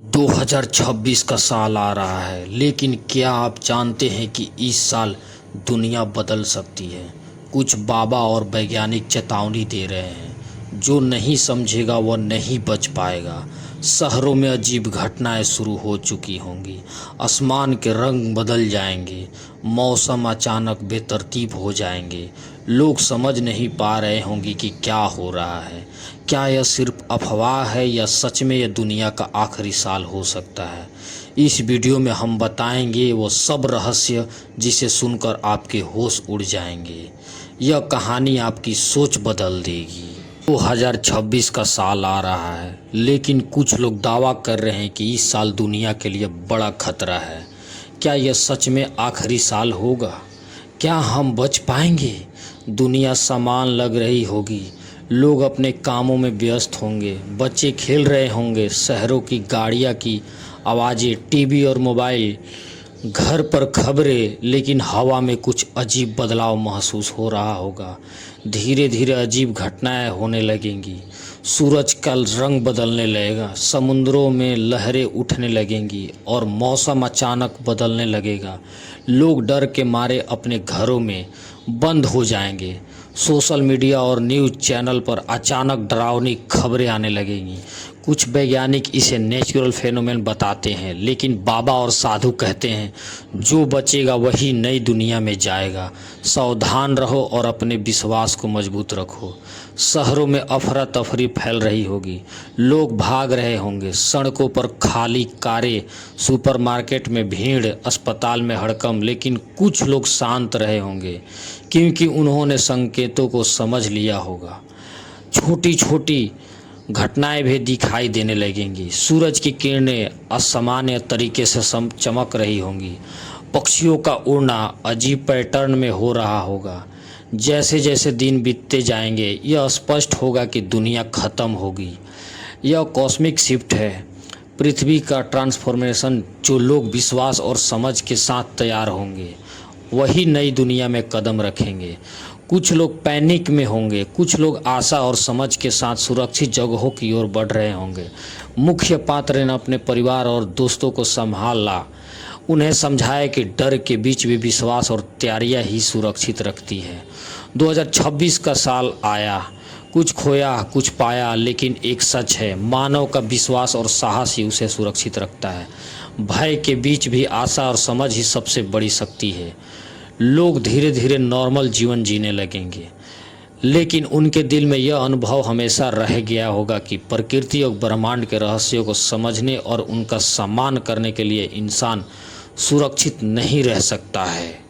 2026 का साल आ रहा है, लेकिन क्या आप जानते हैं कि इस साल दुनिया बदल सकती है। कुछ बाबा और वैज्ञानिक चेतावनी दे रहे हैं, जो नहीं समझेगा वह नहीं बच पाएगा। शहरों में अजीब घटनाएं शुरू हो चुकी होंगी, आसमान के रंग बदल जाएंगे, मौसम अचानक बेतरतीब हो जाएंगे। लोग समझ नहीं पा रहे होंगे कि क्या हो रहा है। क्या यह सिर्फ अफवाह है या सच में यह दुनिया का आखिरी साल हो सकता है। इस वीडियो में हम बताएंगे वो सब रहस्य जिसे सुनकर आपके होश उड़ जाएंगे। यह कहानी आपकी सोच बदल देगी। 2026 का साल आ रहा है, लेकिन कुछ लोग दावा कर रहे हैं कि इस साल दुनिया के लिए बड़ा खतरा है। क्या यह सच में आखिरी साल होगा? क्या हम बच पाएंगे? दुनिया समान लग रही होगी, लोग अपने कामों में व्यस्त होंगे, बच्चे खेल रहे होंगे, शहरों की गाड़ियाँ की आवाज़ें, टीवी और मोबाइल, घर पर खबरें, लेकिन हवा में कुछ अजीब बदलाव महसूस हो रहा होगा। धीरे धीरे अजीब घटनाएं होने लगेंगी, सूरज का रंग बदलने लगेगा, समुद्रों में लहरें उठने लगेंगी और मौसम अचानक बदलने लगेगा। लोग डर के मारे अपने घरों में बंद हो जाएंगे। सोशल मीडिया और न्यूज़ चैनल पर अचानक डरावनी खबरें आने लगेंगी। कुछ वैज्ञानिक इसे नेचुरल फेनोमेन बताते हैं, लेकिन बाबा और साधु कहते हैं जो बचेगा वही नई दुनिया में जाएगा। सावधान रहो और अपने विश्वास को मजबूत रखो। शहरों में अफरा तफरी फैल रही होगी, लोग भाग रहे होंगे, सड़कों पर खाली कारें, सुपरमार्केट में भीड़, अस्पताल में हड़कंप, लेकिन कुछ लोग शांत रहे होंगे क्योंकि उन्होंने संकेतों को समझ लिया होगा। छोटी छोटी घटनाएं भी दिखाई देने लगेंगी, सूरज की किरणें असामान्य तरीके से चमक रही होंगी, पक्षियों का उड़ना अजीब पैटर्न में हो रहा होगा। जैसे जैसे दिन बीतते जाएंगे यह स्पष्ट होगा कि दुनिया खत्म होगी। यह कॉस्मिक शिफ्ट है, पृथ्वी का ट्रांसफॉर्मेशन। जो लोग विश्वास और समझ के साथ तैयार होंगे वही नई दुनिया में कदम रखेंगे। कुछ लोग पैनिक में होंगे, कुछ लोग आशा और समझ के साथ सुरक्षित जगहों की ओर बढ़ रहे होंगे। मुख्य पात्र ने अपने परिवार और दोस्तों को संभाला, उन्हें समझाया कि डर के बीच भी विश्वास और तैयारियां ही सुरक्षित रखती है। 2026 का साल आया, कुछ खोया कुछ पाया, लेकिन एक सच है, मानव का विश्वास और साहस ही उसे सुरक्षित रखता है। भय के बीच भी आशा और समझ ही सबसे बड़ी शक्ति है। लोग धीरे धीरे नॉर्मल जीवन जीने लगेंगे, लेकिन उनके दिल में यह अनुभव हमेशा रह गया होगा कि प्रकृति और ब्रह्मांड के रहस्यों को समझने और उनका सम्मान करने के लिए इंसान सुरक्षित नहीं रह सकता है।